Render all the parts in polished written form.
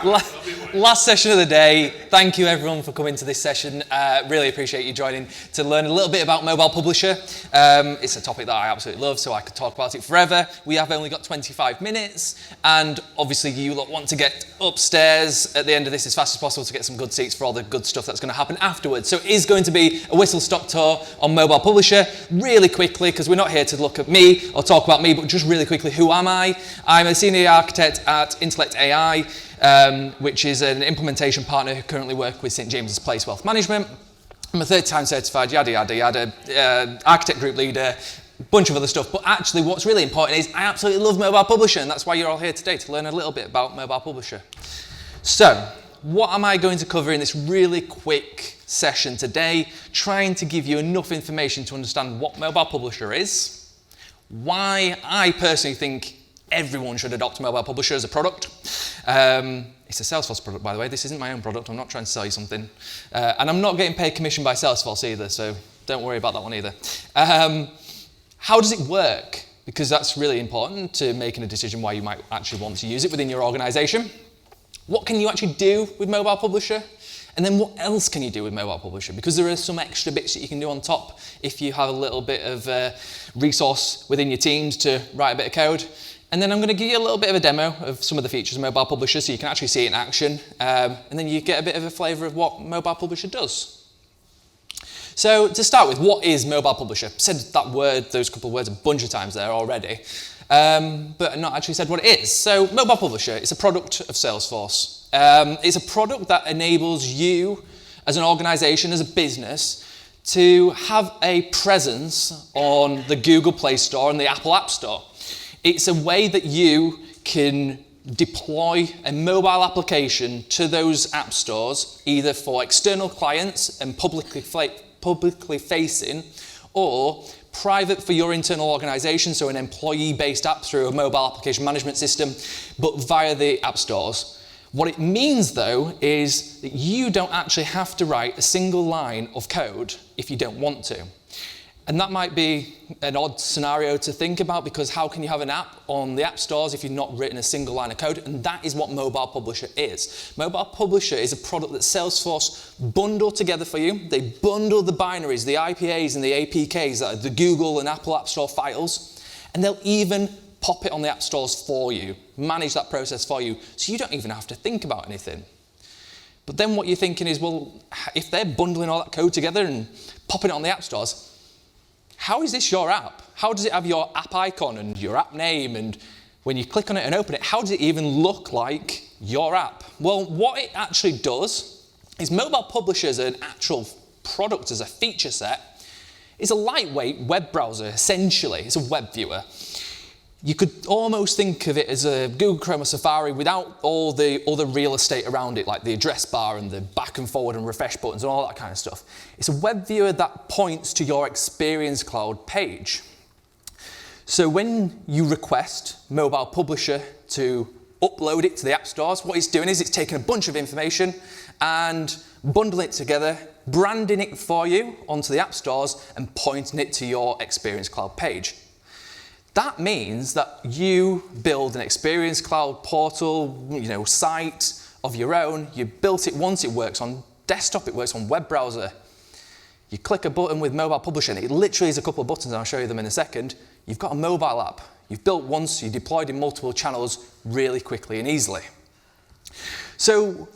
Last session of the day. Thank you everyone for coming to this session. Really appreciate you joining to learn a little bit about Mobile Publisher. It's a topic that I absolutely love, so I could talk about it forever. We have only got 25 minutes, and obviously you lot want to get upstairs at the end of this as fast as possible to get some good seats for all the good stuff that's going to happen afterwards. So it is going to be a whistle-stop tour on Mobile Publisher, really quickly, because we're not here to look at me or talk about me, but just really quickly, who am I? I'm a senior architect at Intellect AI, which is an implementation partner who currently work with St James's Place Wealth Management. I'm a third-time certified, yada, yada, yada, architect group leader, bunch of other stuff. But actually what's really important is I absolutely love Mobile Publisher, and that's why you're all here today, to learn a little bit about Mobile Publisher. So, what am I going to cover in this really quick session today? Trying to give you enough information to understand what Mobile Publisher is, why I personally think everyone should adopt Mobile Publisher as a product. It's a Salesforce product, by the way. This isn't my own product. I'm not trying to sell you something. And I'm not getting paid commission by Salesforce either, so don't worry about that one either. How does it work? Because that's really important to making a decision why you might actually want to use it within your organization. What can you actually do with Mobile Publisher? And then what else can you do with Mobile Publisher? Because there are some extra bits that you can do on top if you have a little bit of resource within your teams to write a bit of code. And then I'm going to give you a little bit of a demo of some of the features of Mobile Publisher so you can actually see it in action. And then you get a bit of a flavour of what Mobile Publisher does. So to start with, what is Mobile Publisher? I've said that word, those couple of words a bunch of times there already, but not actually said what it is. So Mobile Publisher is a product of Salesforce. It's a product that enables you as an organisation, as a business, to have a presence on the Google Play Store and the Apple App Store. It's a way that you can deploy a mobile application to those app stores, either for external clients and publicly facing, or private for your internal organization, so an employee-based app through a mobile application management system, but via the app stores. What it means, though, is that you don't actually have to write a single line of code if you don't want to. And that might be an odd scenario to think about, because how can you have an app on the app stores if you've not written a single line of code? And that is what Mobile Publisher is. Mobile Publisher is a product that Salesforce bundle together for you. They bundle the binaries, the IPAs and the APKs, that are the Google and Apple App Store files, and they'll even pop it on the app stores for you, manage that process for you, so you don't even have to think about anything. But then what you're thinking is, well, if they're bundling all that code together and popping it on the app stores, how is this your app? How does it have your app icon and your app name? And when you click on it and open it, how does it even look like your app? Well, what it actually does is Mobile Publisher as an actual product, as a feature set, is a lightweight web browser, essentially. It's a web viewer. You could almost think of it as a Google Chrome or Safari without all the other real estate around it, like the address bar and the back and forward and refresh buttons and all that kind of stuff. It's a web viewer that points to your Experience Cloud page. So when you request Mobile Publisher to upload it to the app stores, what it's doing is it's taking a bunch of information and bundling it together, branding it for you onto the app stores and pointing it to your Experience Cloud page. That means that you build an Experience Cloud portal, site of your own. You built it once, it works on desktop, it works on web browser. You click a button with Mobile Publisher, and it literally is a couple of buttons, and I'll show you them in a second. You've got a mobile app. You've built once, you deployed in multiple channels really quickly and easily. So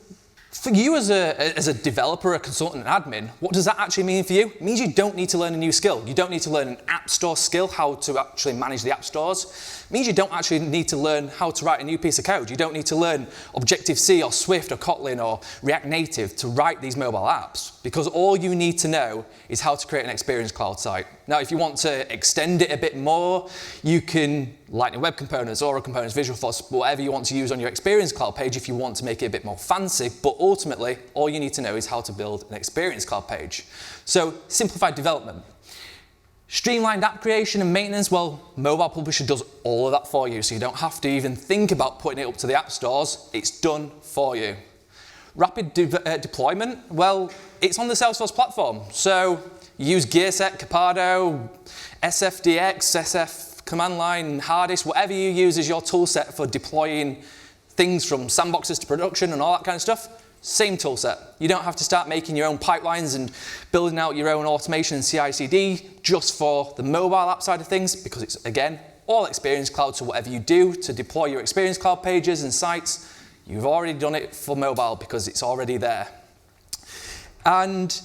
for you as a developer, a consultant, an admin, what does that actually mean for you? It means you don't need to learn a new skill. You don't need to learn an app store skill, how to actually manage the app stores. It means you don't actually need to learn how to write a new piece of code. You don't need to learn Objective-C or Swift or Kotlin or React Native to write these mobile apps, because all you need to know is how to create an Experience Cloud site. Now, if you want to extend it a bit more, you can Lightning Web Components, Aura Components, Visual Force, whatever you want to use on your Experience Cloud page if you want to make it a bit more fancy, but ultimately, all you need to know is how to build an Experience Cloud page. So, simplified development. Streamlined app creation and maintenance, well, Mobile Publisher does all of that for you, so you don't have to even think about putting it up to the app stores. It's done for you. Rapid deployment, well, it's on the Salesforce platform. So you use GearSet, Capado, SFDX, SF Command Line, Hardest, whatever you use as your tool set for deploying things from sandboxes to production and all that kind of stuff, same tool set. You don't have to start making your own pipelines and building out your own automation and CI/CD just for the mobile app side of things, because it's, again, all Experience Cloud. So whatever you do to deploy your Experience Cloud pages and sites, you've already done it for mobile because it's already there. And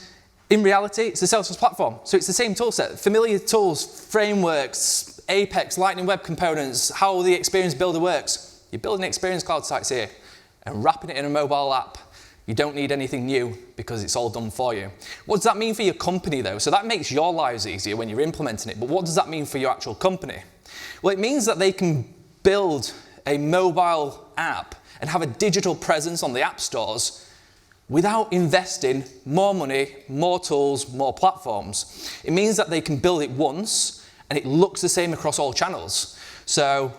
in reality, it's the Salesforce platform. So it's the same tool set. Familiar tools, frameworks, Apex, Lightning Web Components, how the Experience Builder works. You're building Experience Cloud sites here and wrapping it in a mobile app. You don't need anything new because it's all done for you. What does that mean for your company though? So that makes your lives easier when you're implementing it, but what does that mean for your actual company? Well, it means that they can build a mobile app and have a digital presence on the app stores without investing more money, more tools, more platforms. It means that they can build it once and it looks the same across all channels. So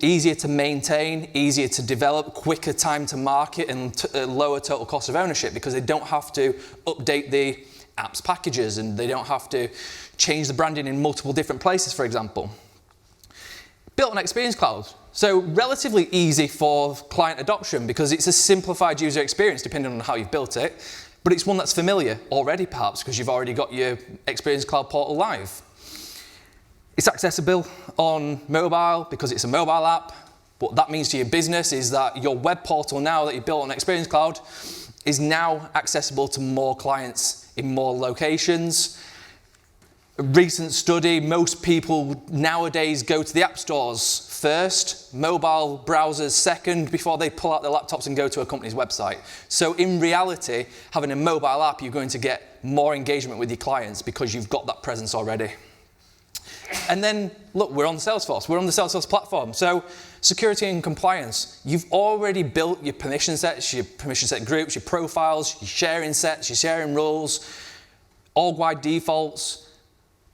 easier to maintain, easier to develop, quicker time to market, and lower total cost of ownership because they don't have to update the apps packages and they don't have to change the branding in multiple different places, for example. Built on Experience Cloud. So relatively easy for client adoption because it's a simplified user experience depending on how you've built it, but it's one that's familiar already perhaps because you've already got your Experience Cloud portal live. It's accessible on mobile because it's a mobile app. What that means to your business is that your web portal now that you built on Experience Cloud is now accessible to more clients in more locations. A recent study, most people nowadays go to the app stores first, mobile browsers second, before they pull out their laptops and go to a company's website. So in reality, having a mobile app, you're going to get more engagement with your clients because you've got that presence already. And then, look, we're on Salesforce. We're on the Salesforce platform. So security and compliance. You've already built your permission sets, your permission set groups, your profiles, your sharing sets, your sharing rules, org-wide defaults.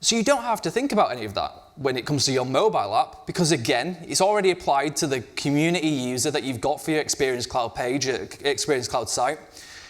So you don't have to think about any of that when it comes to your mobile app because, again, it's already applied to the community user that you've got for your Experience Cloud page, Experience Cloud site.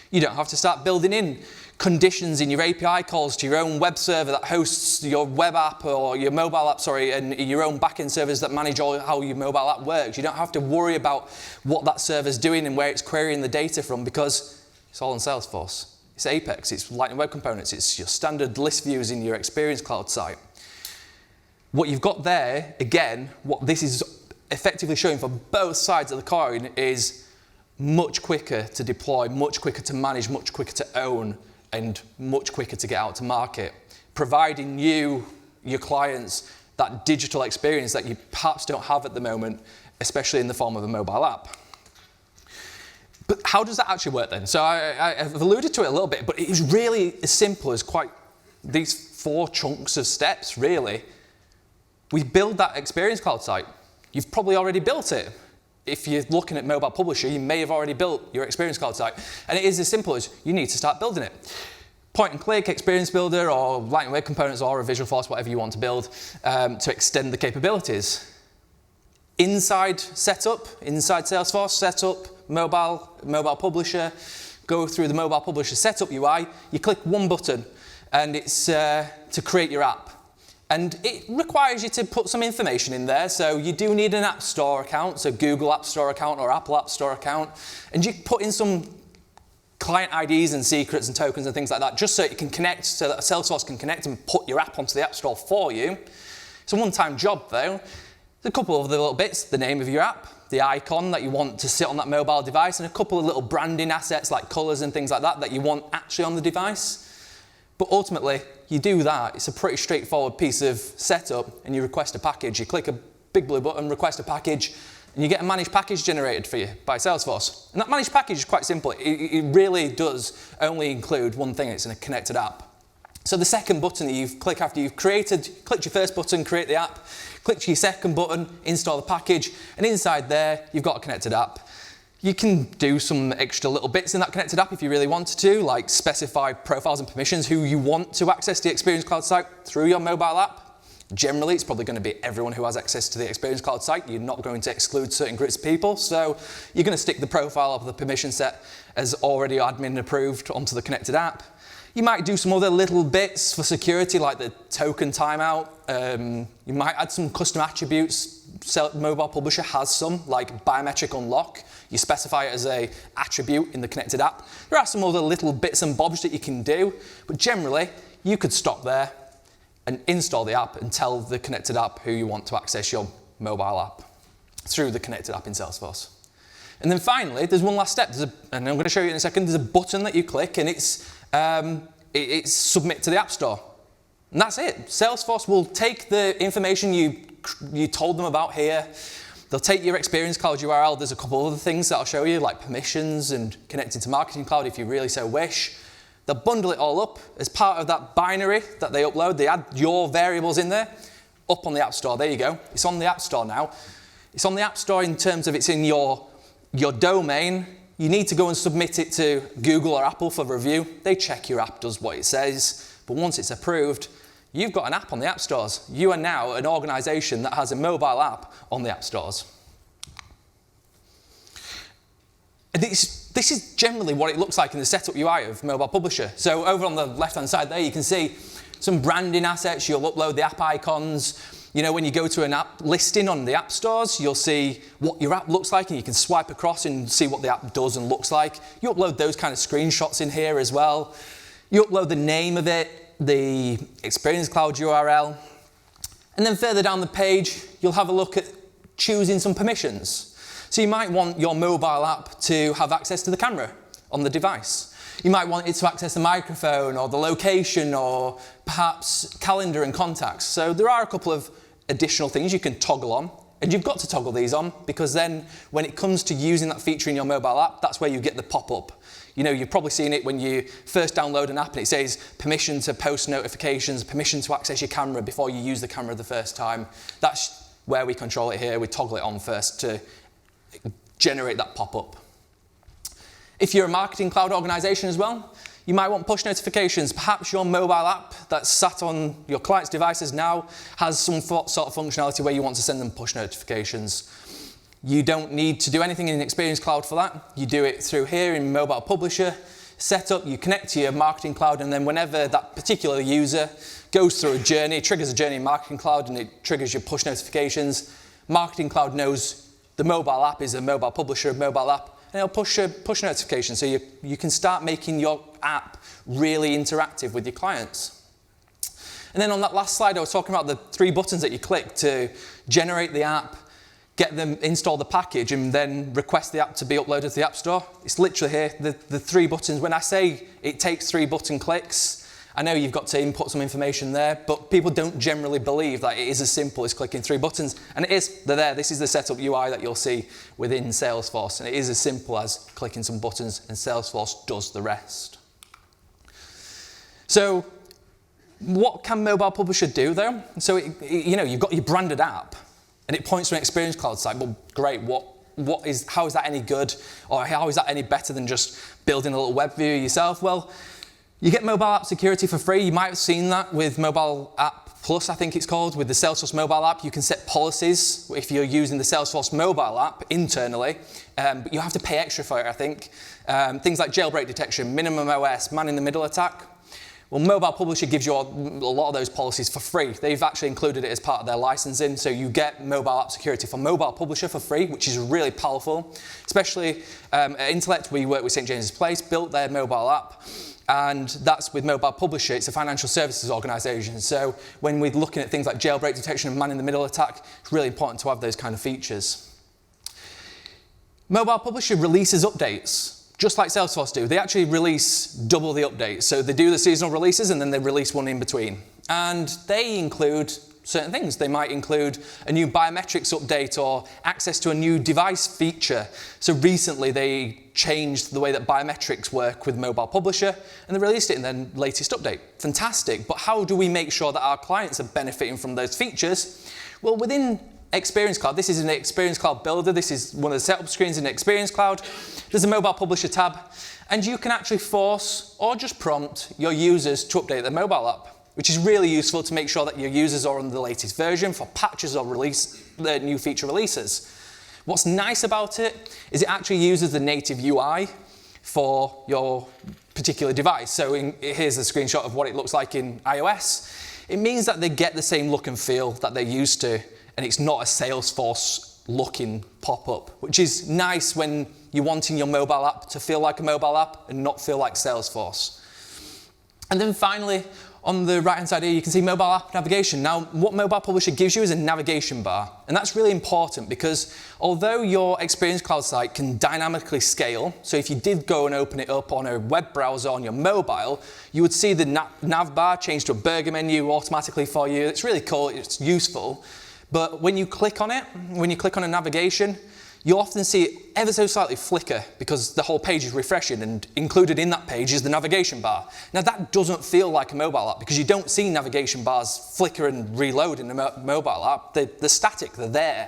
You don't have to start building in conditions in your API calls to your own web server that hosts your web app or your mobile app, and your own backend servers that manage all how your mobile app works. You don't have to worry about what that server's doing and where it's querying the data from because it's all in Salesforce. It's Apex, it's Lightning Web Components, it's your standard list views in your Experience Cloud site. What you've got there, again, what this is effectively showing for both sides of the coin is much quicker to deploy, much quicker to manage, much quicker to own, and much quicker to get out to market, providing you, your clients, that digital experience that you perhaps don't have at the moment, especially in the form of a mobile app. But how does that actually work then? So I've alluded to it a little bit, but it is really as simple as quite these 4 chunks of steps, really. We build that Experience Cloud site. You've probably already built it. If you're looking at Mobile Publisher, you may have already built your Experience Cloud site. And it is as simple as you need to start building it. Point and click, Experience Builder, or Lightning Web Components, or a Visual Force, whatever you want to build, to extend the capabilities. Inside setup, inside Salesforce, setup, Mobile Publisher, go through the Mobile Publisher setup UI, you click one button, and it's to create your app. And it requires you to put some information in there, so you do need an App Store account, so Google App Store account or Apple App Store account, and you put in some client IDs and secrets and tokens and things like that, just so it can connect, so that Salesforce can connect and put your app onto the App Store for you. It's a one-time job though. There's a couple of the little bits, the name of your app, the icon that you want to sit on that mobile device, and a couple of little branding assets like colors and things like that that you want actually on the device. But ultimately, you do that, it's a pretty straightforward piece of setup, and you request a package. You click a big blue button, request a package, and you get a managed package generated for you by Salesforce. And that managed package is quite simple. It really does only include one thing, it's in a connected app. So the second button that you click after you've clicked your first button, create the app, click your second button, install the package, and inside there, you've got a connected app. You can do some extra little bits in that connected app if you really wanted to, like specify profiles and permissions, who you want to access the Experience Cloud site through your mobile app. Generally, it's probably going to be everyone who has access to the Experience Cloud site. You're not going to exclude certain groups of people, so you're going to stick the profile of the permission set as already admin approved onto the connected app. You might do some other little bits for security, like the token timeout. You might add some custom attributes, Mobile Publisher has some, like biometric unlock. You specify it as an attribute in the connected app. There are some other little bits and bobs that you can do, but generally, you could stop there and install the app and tell the connected app who you want to access your mobile app through the connected app in Salesforce. And then finally, there's one last step, and I'm going to show you in a second, there's a button that you click, and it's submit to the App Store. And that's it. Salesforce will take the information you told them about here. They'll take your Experience Cloud URL. There's a couple other things that I'll show you, like permissions and connected to Marketing Cloud if you really so wish. They'll bundle it all up as part of that binary that they upload. They add your variables in there, up on the App Store. There you go. It's on the App Store now. It's on the App Store in terms of it's in your domain. You need to go and submit it to Google or Apple for review. They check your app does what it says, but once it's approved, you've got an app on the app stores. You are now an organization that has a mobile app on the app stores. And this is generally what it looks like in the setup UI of Mobile Publisher. So over on the left-hand side there, you can see some branding assets. You'll upload the app icons. You know, when you go to an app listing on the app stores, you'll see what your app looks like, and you can swipe across and see what the app does and looks like. You upload those kind of screenshots in here as well. You upload the name of it, the Experience Cloud URL, and then further down the page, you'll have a look at choosing some permissions. So you might want your mobile app to have access to the camera on the device. You might want it to access the microphone or the location or perhaps calendar and contacts. So there are a couple of additional things you can toggle on, and you've got to toggle these on because then when it comes to using that feature in your mobile app, that's where you get the pop-up. You know, you've probably seen it when you first download an app and it says permission to post notifications, permission to access your camera before you use the camera the first time. That's where we control it here. We toggle it on first to generate that pop-up. If you're a Marketing Cloud organization as well, you might want push notifications. Perhaps your mobile app that's sat on your client's devices now has some sort of functionality where you want to send them push notifications. You don't need to do anything in Experience Cloud for that. You do it through here in Mobile Publisher. Setup, you connect to your Marketing Cloud, and then whenever that particular user goes through a journey, it triggers a journey in Marketing Cloud and it triggers your push notifications. Marketing Cloud knows the mobile app is a Mobile Publisher mobile app, and it'll push a push notification so you can start making your app really interactive with your clients. And then on that last slide, I was talking about the 3 buttons that you click to generate the app, get them, install the package, and then request the app to be uploaded to the App Store. It's literally here, the 3 buttons. When I say it takes 3 button clicks, I know you've got to input some information there, but people don't generally believe that it is as simple as clicking 3 buttons. And it is, they're there. This is the setup UI that you'll see within Salesforce. And it is as simple as clicking some buttons, and Salesforce does the rest. So what can Mobile Publisher do, though? So, you know, you've got your branded app, and it points to an Experience Cloud site. Well, great. How is that any good? Or how is that any better than just building a little web view yourself? Well, you get mobile app security for free. You might have seen that with Mobile App Plus, I think it's called, with the Salesforce mobile app. You can set policies if you're using the Salesforce mobile app internally, but you have to pay extra for it, I think. Things like jailbreak detection, minimum OS, man-in-the-middle attack. Well, Mobile Publisher gives you a lot of those policies for free. They've actually included it as part of their licensing, so you get mobile app security for Mobile Publisher for free, which is really powerful. Especially at Intellect, we work with St. James's Place, built their mobile app, and that's with Mobile Publisher. It's a financial services organisation, so when we're looking at things like jailbreak detection and man-in-the-middle attack, it's really important to have those kind of features. Mobile Publisher releases updates. Just like Salesforce do. They actually release double the updates. So they do the seasonal releases and then they release one in between. And they include certain things. They might include a new biometrics update or access to a new device feature. So recently they changed the way that biometrics work with Mobile Publisher and they released it in their latest update. Fantastic. But how do we make sure that our clients are benefiting from those features? Well, within Experience Cloud. This is an Experience Cloud builder. This is one of the setup screens in Experience Cloud. There's a Mobile Publisher tab, and you can actually force or just prompt your users to update their mobile app, which is really useful to make sure that your users are on the latest version for patches or the new feature releases. What's nice about it is it actually uses the native UI for your particular device. So here's a screenshot of what it looks like in iOS. It means that they get the same look and feel that they're used to. and it's not a Salesforce looking pop-up, which is nice when you're wanting your mobile app to feel like a mobile app and not feel like Salesforce. And then finally, on the right-hand side here, you can see mobile app navigation. Now, what Mobile Publisher gives you is a navigation bar. And that's really important because although your Experience Cloud site can dynamically scale, so if you did go and open it up on a web browser on your mobile, you would see the nav bar change to a burger menu automatically for you. It's really cool, it's useful. But when you click on it, when you click on a navigation, you'll often see it ever so slightly flicker because the whole page is refreshing, and included in that page is the navigation bar. Now that doesn't feel like a mobile app because you don't see navigation bars flicker and reload in a mobile app. They're static, they're there.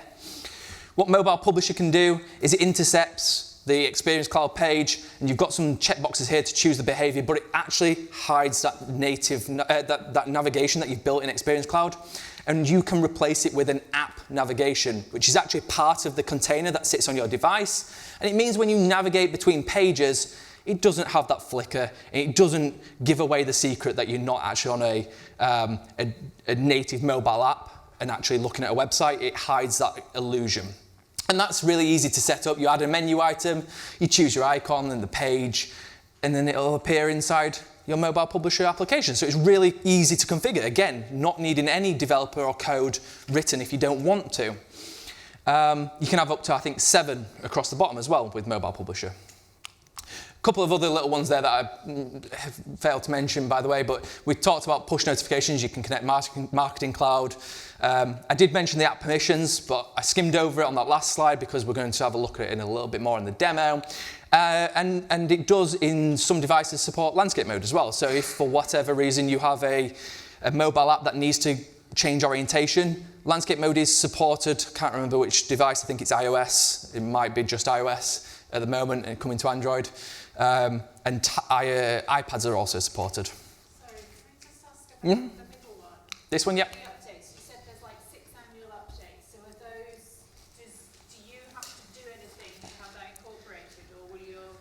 What Mobile Publisher can do is it intercepts the Experience Cloud page, and you've got some checkboxes here to choose the behavior, but it actually hides that native, that navigation that you've built in Experience Cloud. And you can replace it with an app navigation, which is actually part of the container that sits on your device. And it means when you navigate between pages, it doesn't have that flicker. It doesn't give away the secret that you're not actually on a native mobile app and actually looking at a website. It hides that illusion. And that's really easy to set up. You add a menu item, you choose your icon and the page, and then it'll appear inside your Mobile Publisher application. So it's really easy to configure. Again, not needing any developer or code written if you don't want to. You can have up to, I think, 7 across the bottom as well with Mobile Publisher. A couple of other little ones there that I failed to mention, by the way, but we talked about push notifications. You can connect Marketing Cloud. I did mention the app permissions, but I skimmed over it on that last slide because we're going to have a look at it in a little bit more in the demo. And it does, in some devices, support landscape mode as well. So if for whatever reason you have a mobile app that needs to change orientation, landscape mode is supported. Can't remember which device, I think it's iOS. It might be just iOS at the moment and coming to Android. And iPads are also supported. Sorry, can I just ask about the middle one? This one, yeah. The updates. You said there's like 6 annual updates. So are those, do you have to do anything to have that incorporated, or will your,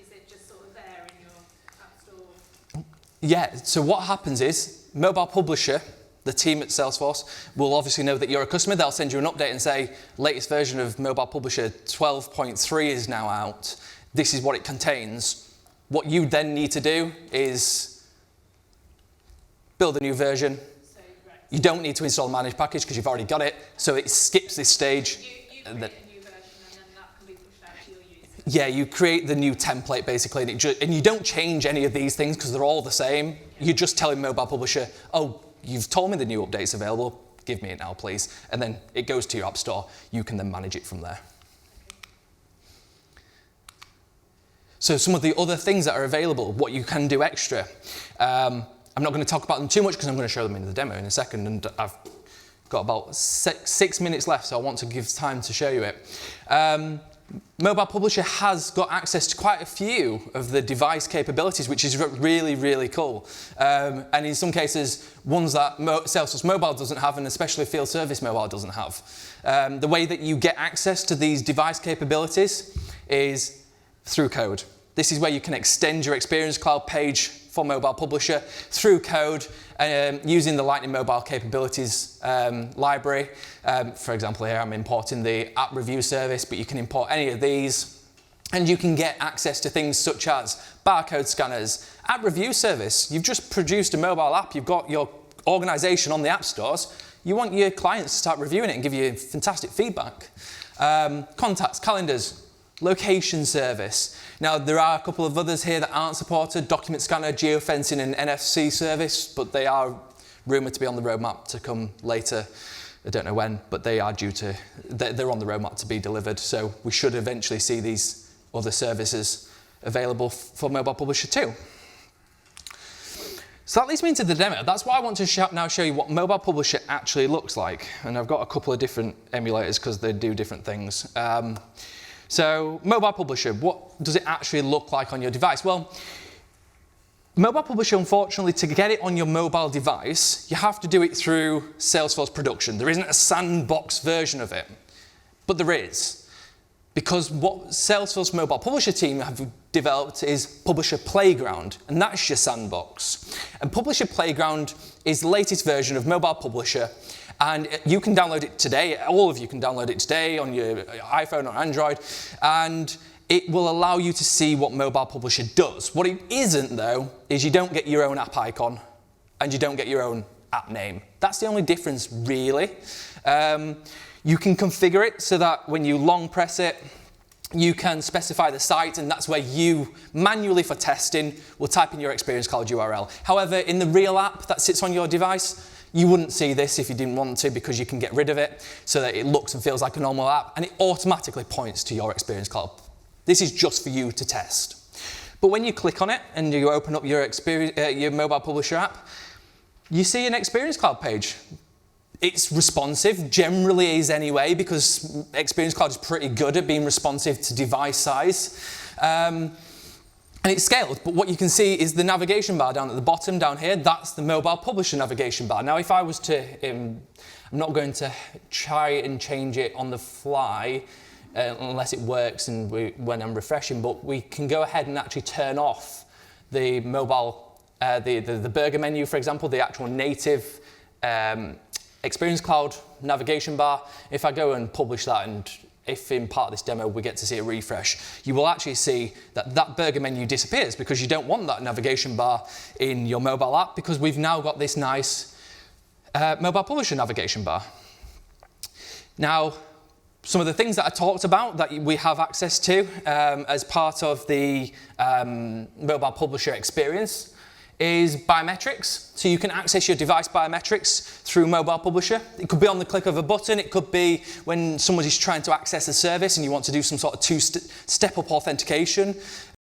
is it just sort of there in your app store? Yeah, so what happens is Mobile Publisher, the team at Salesforce, will obviously know that you're a customer. They'll send you an update and say, latest version of Mobile Publisher 12.3 is now out. This is what it contains. What you then need to do is build a new version. So, right. You don't need to install a managed package because you've already got it. So it skips this stage. You create a new version, and then that can be pushed out to your users. Yeah, you create the new template basically, and you don't change any of these things because they're all the same. You're just telling Mobile Publisher, oh, you've told me the new update's available. Give me it now, please. And then it goes to your app store. You can then manage it from there. So some of the other things that are available, what you can do extra. I'm not going to talk about them too much because I'm going to show them in the demo in a second, and I've got about 6 minutes left, so I want to give time to show you it. Mobile Publisher has got access to quite a few of the device capabilities, which is really, really cool. And in some cases, ones that Salesforce Mobile doesn't have, and especially Field Service Mobile doesn't have. The way that you get access to these device capabilities is through code. This is where you can extend your Experience Cloud page for Mobile Publisher through code using the Lightning Mobile Capabilities library. For example, here I'm importing the app review service, but you can import any of these. And you can get access to things such as barcode scanners, app review service. You've just produced a mobile app. You've got your organization on the app stores. You want your clients to start reviewing it and give you fantastic feedback. Contacts, calendars, location service. Now, there are a couple of others here that aren't supported, document scanner, geofencing and NFC service, but they are rumoured to be on the roadmap to come later. I don't know when, but they are they're on the roadmap to be delivered, so we should eventually see these other services available for Mobile Publisher too. So that leads me into the demo. That's why I want to now show you what Mobile Publisher actually looks like. And I've got a couple of different emulators because they do different things. So Mobile Publisher, what does it actually look like on your device? Well, Mobile Publisher, unfortunately, to get it on your mobile device, you have to do it through Salesforce Production. There isn't a sandbox version of it, but there is. Because what Salesforce Mobile Publisher team have developed is Publisher Playground, and that's your sandbox. And Publisher Playground is the latest version of Mobile Publisher, and you can download it today. All of you can download it today on your iPhone or Android, and it will allow you to see what Mobile Publisher does. What it isn't, though, is you don't get your own app icon, and you don't get your own app name. That's the only difference, really. You can configure it so that when you long press it, you can specify the site, and that's where you manually, for testing, will type in your Experience Cloud URL. However, in the real app that sits on your device, you wouldn't see this if you didn't want to, because you can get rid of it so that it looks and feels like a normal app, and it automatically points to your Experience Cloud. This is just for you to test. But when you click on it and you open up your Mobile Publisher app, you see an Experience Cloud page. It's responsive, generally is anyway, because Experience Cloud is pretty good at being responsive to device size. And it's scaled, but what you can see is the navigation bar down at the bottom down here. That's the Mobile Publisher navigation bar. Now, if I was to, I'm not going to try and change it on the fly unless it works and when I'm refreshing, but we can go ahead and actually turn off the mobile, the burger menu, for example, the actual native Experience Cloud navigation bar. If I go and publish that, and if in part of this demo we get to see a refresh, you will actually see that that burger menu disappears because you don't want that navigation bar in your mobile app, because we've now got this nice Mobile Publisher navigation bar. Now, some of the things that I talked about that we have access to as part of the Mobile Publisher experience is biometrics. So you can access your device biometrics through Mobile Publisher. It could be on the click of a button. It could be when somebody's trying to access a service and you want to do some sort of two-step-up authentication.